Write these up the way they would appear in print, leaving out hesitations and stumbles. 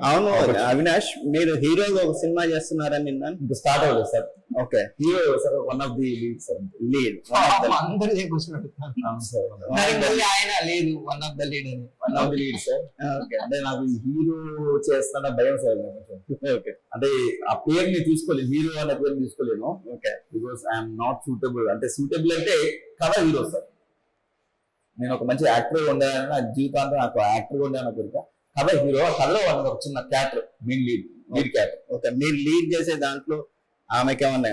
అవును అవినాష్, మీరు హీరోగా ఒక సినిమా చేస్తున్నారని విన్నాను. ఇంకా స్టార్ట్ అవ్వలేదు sir. Okay, hero sir, one of the lead sir. Lead అందరూ కూర్చున్నాడు అవును సార్, ఆయన లేదు వన్ ఆఫ్ ద లీడ్ అని. One of the lead sir. Okay అంటే నాకు హీరో చేస్తున్న భయం సార్. ఓకే అంటే ఆ పేరుని తీసుకోలేదు, హీరో అనే పేరుని తీసుకోలేను. Okay, because I'm not suitable. అంటే సూటబుల్ అంటే కథ హీరో సార్. నేను ఒక మంచి యాక్టర్ ఉండాలని నా జీవితాంతం నాకు యాక్టర్ గా ఉండాలని కోరిక. కథ హీరో, ఆ కథలో ఒక చిన్న character, main lead character. Okay, మీరు లీడ్ చేసే దాంట్లో ఆమెకి ఏమన్నా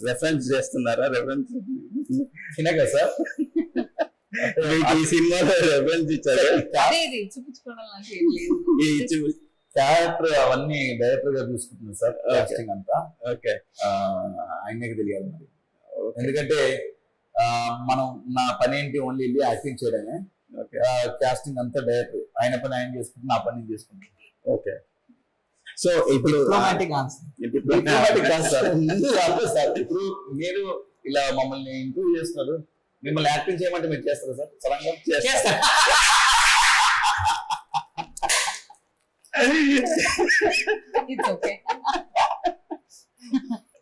రెఫరెన్స్ చేస్తున్నారా? రెఫరెన్స్ చిన్నగా సార్ ఈ సినిమాలో రెఫరెన్స్ ఇచ్చారు. క్యారెక్టర్ అవన్నీ డైరెక్టర్ గా చూసుకుంటుంది సార్. కాస్టింగ్ అంతా ఓకే, ఆయనకి తెలియాలి మరి. ఎందుకంటే మనం నా పని ఏంటి, ఓన్లీ వెళ్ళి యాక్టింగ్ చేయడమే. కాస్టింగ్ అంతా డైరెక్టర్, ఆయన పని ఆయన చేసుకుంటే నా పని నేను చేసుకుంటాను. ఓకే, సో ఇప్పుడు డిప్లొమాటిక్ ఆన్సర్. డిప్లొమాటిక్ కాదు సార్, ముందు అర్థం సార్. ఇప్పుడు మీరు ఇలా మమ్మల్ని ఇంటర్వ్యూ చేస్తున్నారు, మిమ్మల్ని యాక్టింగ్ చేయమంటే మీరు చేస్తారా సార్? సడన్ గా చేస్తారు. It's okay.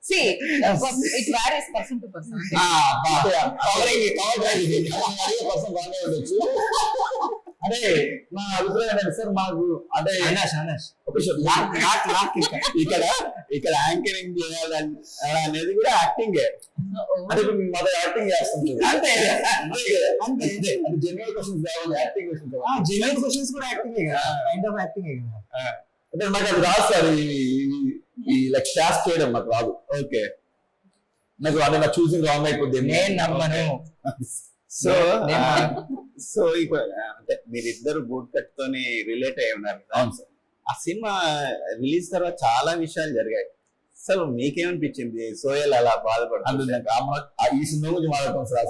See, it varies person to person. అంటే నా అభిప్రాయం ఏంటంటే సార్, మాకు అంటే ఇక్కడ యాంకరింగ్ చేయాలని అనేది కూడా యాక్టింగే. అంటే మాతో యాక్టింగ్ చేస్తుంది. అంతే అంటే జనరల్ క్వశ్చన్స్ కావాలి, యాక్టింగ్ క్వశ్చన్స్. జనరల్ క్వశ్చన్స్ కూడా యాక్టింగ్ కైండ్ ఆఫ్ యాక్టింగ్ అంటే నాకు అది రాదు సార్. ఈ లైక్ క్లాస్ చేయడం నాకు రాదు. ఓకే, నాకు అంటే నా చూసింగ్ రాంగ్ అయిపోద్ది. నేను నమ్మను. సో ఇప్పుడు అంటే మీరిద్దరు బూట్ కట్ తోని రిలేట్ అయి ఉన్నారు కదా. అవును సార్. ఆ సినిమా రిలీజ్ తర్వాత చాలా విషయాలు జరిగాయి. అసలు మీకేమనిపించింది? సోయల్ అలా బాధపడుతుంది. ఈ సినిమా గురించి మాట్లాడుతాం సార్.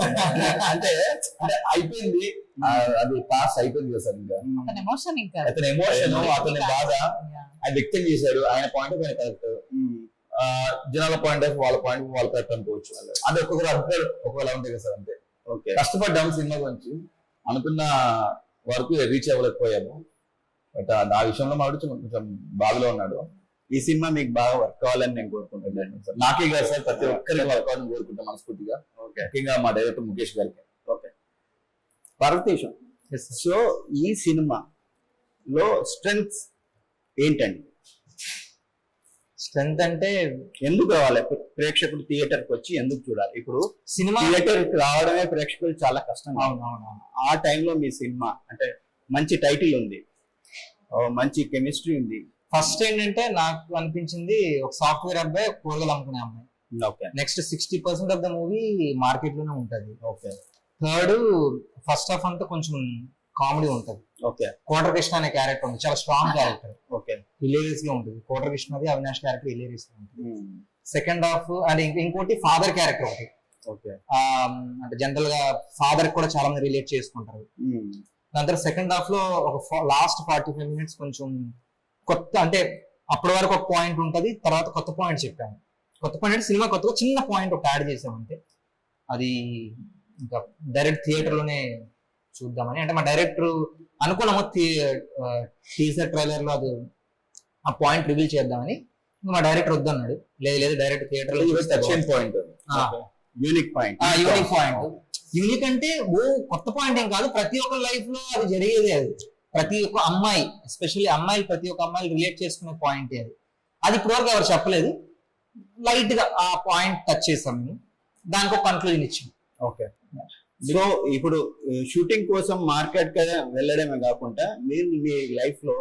అంటే అయిపోయింది, అది పాస్ అయిపోయింది కదా సార్. ఇంకా అతని ఎమోషన్, అతని బాధ ఆయన వ్యక్తం చేశాడు. ఆయన పాయింట్ ఆఫ్ కరెక్ట్, జనాల పాయింట్ ఆఫ్ వాళ్ళ పాయింట్ వాళ్ళు కరెక్ట్ అనుకోవచ్చు. అంటే ఒక్కొక్కరు అభిప్రాయాలు ఒక్కొక్కలా ఉంటాయి కదా సార్. అంతే. ఓకే, కష్టపడ్డాము సినిమా గురించి, అనుకున్న వరకు రీచ్ అవ్వలేకపోయాము. బట్ ఆ విషయంలో మాట్లాడు కొంచెం బాధలో ఉన్నాడు. ఈ సినిమా మీకు బాగా వర్క్ కావాలని నేను కోరుకుంటున్నాను సార్. నాకే కాదు సార్, ప్రతి ఒక్కరికి వర్క్ అవ్వాలని కోరుకుంటాం మనస్ఫూర్తిగా. ఓకే, ముఖ్యంగా మా డైరెక్టర్ ముఖేష్ గారికి. ఓకే, పార్వతీశం. సో ఈ సినిమాలో స్ట్రెంగ్త్ ఏంటండి? స్ట్రెంత్ అంటే ఎందుకు రావాలి ప్రేక్షకుడు థియేటర్కి వచ్చి ఎందుకు చూడాలి? ఇప్పుడు సినిమా థియేటర్కి రావడమే ప్రేక్షకులు చాలా కష్టం. అవునవును. ఆ టైంలో మీ సినిమా అంటే మంచి టైటిల్ ఉంది, మంచి కెమిస్ట్రీ ఉంది. ఫస్ట్ ఏంటంటే నాకు అనిపించింది, ఒక సాఫ్ట్వేర్ అబ్బాయి, కూరగాయలు అమ్ముకునే అమ్మాయి. Okay, next 60% of the movie market లోనే ఉంటది. ఓకే, థర్డ్ ఫస్ట్ హాఫ్ అంతా కొంచెం కామెడీ ఉంటది. ఓకే, కోటర కృష్ణ అనే క్యారెక్టర్ ఉంది, చాలా స్ట్రాంగ్ క్యారెక్టర్, ఓకే, హిలేరియస్ గా ఉంటుంది. కోటర కృష్ణది అవినాష్ క్యారెక్టర్ హిలేరియస్ గా ఉంటుంది. సెకండ్ హాఫ్ అండ్ ఇంకోటి ఫాదర్ క్యారెక్టర్ ఒకటి. ఓకే, అంటే జనరల్ గా ఫాదర్ కూడా చాలా మంది రిలేట్ చేసుకుంటారు. దాని తర్వాత సెకండ్ హాఫ్ లో ఒక లాస్ట్ 45 minutes కొంచెం కొత్త, అంటే అప్పటి వరకు ఒక పాయింట్ ఉంటది, తర్వాత కొత్త పాయింట్ చెప్పాము. కొత్త పాయింట్ అంటే సినిమా కొత్తగా చిన్న పాయింట్ ఒకటి యాడ్ చేసామంటే, అది ఇంకా డైరెక్ట్ థియేటర్ లోనే చూద్దామని. అంటే మా డైరెక్టర్ అనుకున్నాము టీజర్ ట్రైలర్ లో అది ఆ పాయింట్ రివీల్ చేద్దామని. మా డైరెక్టర్ వద్దన్నాడు. లేదు డైరెక్ట్ థియేటర్ లో point, unique point. Unique point. Unique అంటే కొత్త పాయింట్ ఏం కాదు, ప్రతి ఒక్క లైఫ్ లో అది జరిగేది. అది ప్రతి ఒక్క అమ్మాయి, ఎస్పెషల్లీ అమ్మాయిలు, ప్రతి ఒక్క అమ్మాయిలు రిలేట్ చేసుకునే పాయింట్ అది ఇప్పటివరకు ఎవరు చెప్పలేదు. లైట్ గా ఆ పాయింట్ టచ్ చేసాం మేము, దానికి ఒక కన్క్లూజన్ ఇచ్చాం. ఓకే, సో ఇప్పుడు షూటింగ్ కోసం మార్కెట్ కి వెళ్ళడమే కాకుండా మీరు మీ లైఫ్ లో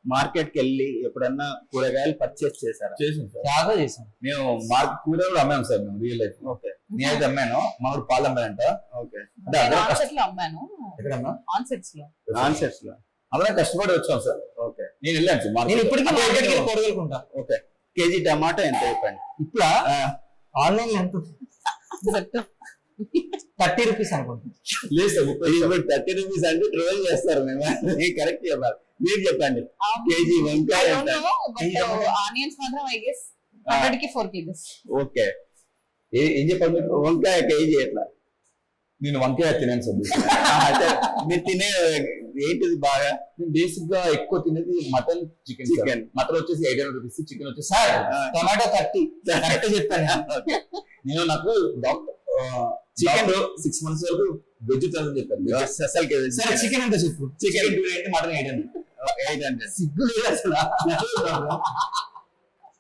మార్కెట్ కి వెళ్ళి ఎప్పుడన్నా కూరగాయలు పర్చేస్ చేశారా? చేసాం సార్, చాలా చేసాం. మేము మార్కెట్ కూర కూడా అమ్మాము సార్ మేము రియల్ లైఫ్. ఓకే, నేనైతే అమ్మాను, మా ఊరు పాలు అమ్మానంట. ఓకే, అంటే అందరం ఎక్కడమ్మా? ఆన్సెట్స్ లో అందరం కష్టపడి వచ్చాం సార్. ఓకే, నేను వెళ్ళాను సార్ నేను మార్కెట్. ఇప్పటికీ మార్కెట్ కి కూరగాయలుకుంటా. ఓకే, కేజీ టమాటా ఎంత చెప్పండి? ఇప్పుడు ఆన్లైన్ ఎంత? 30 రూపీస్ అనుకుంటున్నాను. లేదు సార్, 30 రూపీస్ అంటే ట్రోల్ చేస్తారు. మేము కరెక్ట్ చెప్పాలి, మీరు చెప్పండి. కేజీ వంకాయ ఎంత? ఆనియన్స్ మాత్రం ఐ గెస్ 100 కి 4 kgs. ఓకే, ఏం చెప్పాలి మీరు? వంకాయ కేజీ ఎట్లా? నేను వంకాయ తినాను సార్. అంటే మీరు తినే ఏంటిది బాగా బేసిక్ గా ఎక్కువ తినేది మటన్, చికెన్. Chicken. మటన్ వచ్చేసి 800 రూపీస్, చికెన్ వచ్చేసి సార్ టొమాటో 30 కరెక్ట్ చెప్పాను. నేను నాకు డాక్టర్ చికెన్ 6 months వరకు వెజ్ తినని చెప్పాను. అసలుకి సరే చికెన్ ఎంత చెప్పు. Chicken 280, mutton 800. $800. సిగ్గు లేదు అసలు.